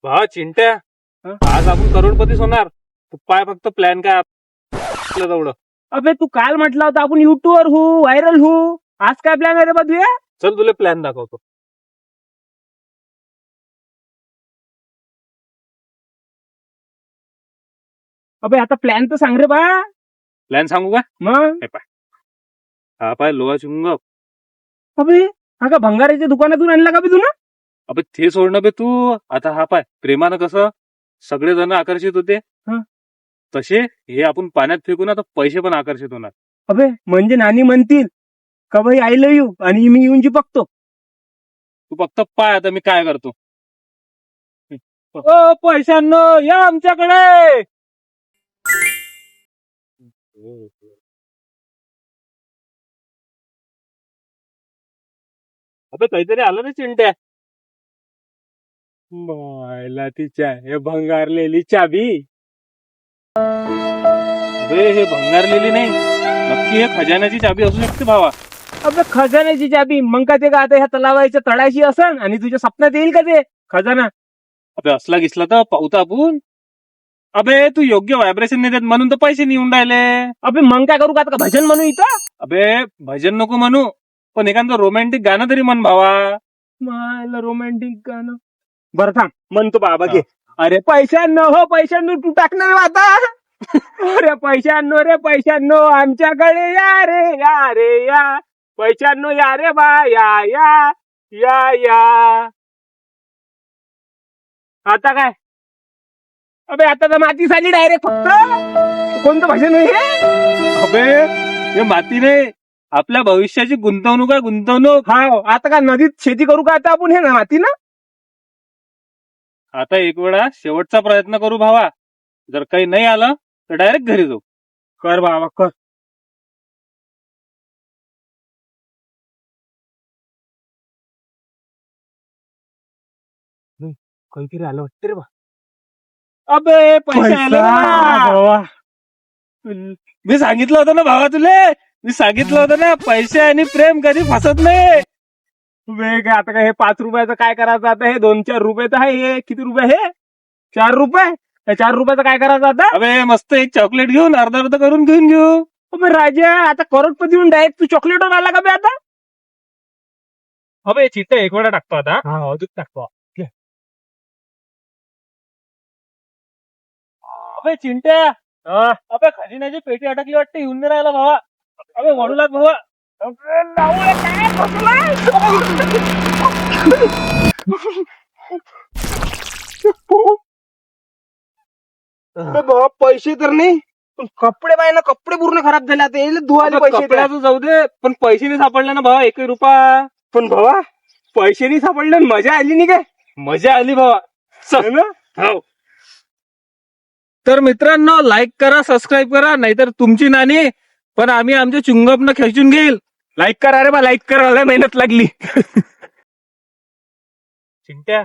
भावा चिंट्या, आज आपण करोडपतीच होणार. तू पाय फक्त प्लॅन काय आपल्या जवळ. अबे तू काल म्हटला होता आपण युट्यूबर हो, व्हायरल हो. आज काय प्लॅन आहे रे बघूया. चल तुला प्लॅन दाखवतो. अबे आता प्लॅन तर सांग रे बा. प्लॅन सांगू का? मग हा पाय लोहा चुंग. अबे हा का भंगाराच्या दुकानातून आणला का बे तुला? अबे ते सोडणं बे तू. आता हा पाय प्रेमानं कसं सगळेजण आकर्षित होते, हं. तसे हे आपण पाण्यात फेकून आता पैसे पण आकर्षित होणार. अबे म्हणजे नानी म्हणतील का भाई आय लव्ह यू आणि मी येऊन चिपकतो. तू फक्त पाय आता मी काय करतो. ओ पैशांनो या आमच्याकडे. अबे काहीतरी आलं ना चिंट्या. बायला तिच्या हे भंगारलेली चाबी. बे हे भंगारलेली नाही, नक्की हे खजान्याची चाबी असू शकते भावा. अबे खजान्याची चाबी मग का ते का आता ह्या तलावाच्या तळाशी असन आणि तुझ्या स्वप्नात येईल का ते खजाना? अबे असला गिसला तर पाहतो आपण. अबे तू योग्य व्हायब्रेशन नाही देत म्हणून तर पैसे नेऊन राहिले. अबे मग काय करू का आता का भजन म्हणू इथं? अबे भजन नको म्हणू, पण एखादं रोमॅन्टिक गाणं तरी म्हण भावा. मला रोमॅन्टिक गाणं बरं थांब म्हणतो बाबा घे. अरे पैशांनो हो पैशांनो तू टाकणार आता. अरे पैशांनो आमच्याकडे या रे या. पैशांनो या रे बा या. आता काय? अबे आता तर माती झाली डायरेक्ट फक्त. कोणतं भजन आहे हे? अबे हे माती नाही, आपल्या भविष्याची गुंतवणूक आहे गुंतवणूक. हा आता काय नदीत शेती करू का आता आपण हे ना माती ना? आता एक वेळा शेवटचा प्रयत्न करू भावा. जर काही नाही आलं तर डायरेक्ट घरी जाऊ. कर बाबा कर. काहीतरी आलं वाटतं रे बा. अबे पैसे आले ना. बाबा. मी सांगितलं होतं ना भावा तुले. मी सांगितलं होतं ना, पैसे आणि प्रेम कधी फसत नाही. वेग आता काय हे 5 रुपयाचं काय करायचं आता? हे 2-4 रुपये तर आहे. हे किती रुपये? हे 4 रुपये. या 4 रुपयाचं काय करायचं आता? अबे मस्त एक चॉकलेट घेऊन अर्धा करून घेऊन घेऊ. अबे राजा आता करोडपती होऊन डायरेक्ट तू चॉकलेटवर आला का बे आता? अबे चिट्टे एक वेळा टाकतो आता. हा अजून टाकतो. अबे चिंट्या, अबे खजिन्याची पेटी अटकली वाटते, येऊन नाही राहिला भावा. अबे वळू लाग भावा. पैसे तर नाही पण कपडे पाहिजे ना. कपडे पूर्ण खराब झाले आता. याला धुवायला पैसे द्या. कपड्याचं जाऊ दे, पण पैसे नाही सापडले ना भावा 1 रुपया. पण भावा पैसे नाही सापडले आणि मजा आली नाही काय? मजा आली भावा. है ना? हो. तर मित्रांनो लाईक करा, सबस्क्राईब करा, नाहीतर तुमची नानी पण आम्ही आमच्या चुंगपनं खेचून घेईल. लाईक करा रे बा, लाईक करायला मेहनत लागली. चिंट्या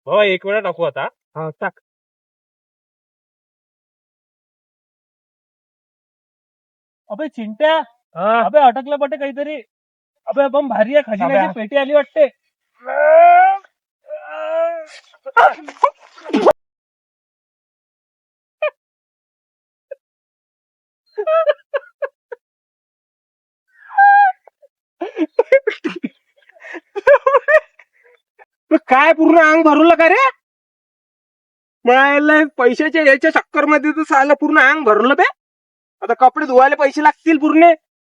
भावा एक वेळा टाकू आता. हा टाक. अबे चिंट्या, अबे अटकलं पटे काहीतरी. अबे बम भारी आहे, खजिन्याची पेटी आली वाटते. काय पूर्ण अंग भरवलं का रे? मला पैशाच्या याच्या चक्कर मध्ये तर साला पूर्ण अंग भरलं बे. आता कपडे धुवायला पैसे लागतील पूर्ण.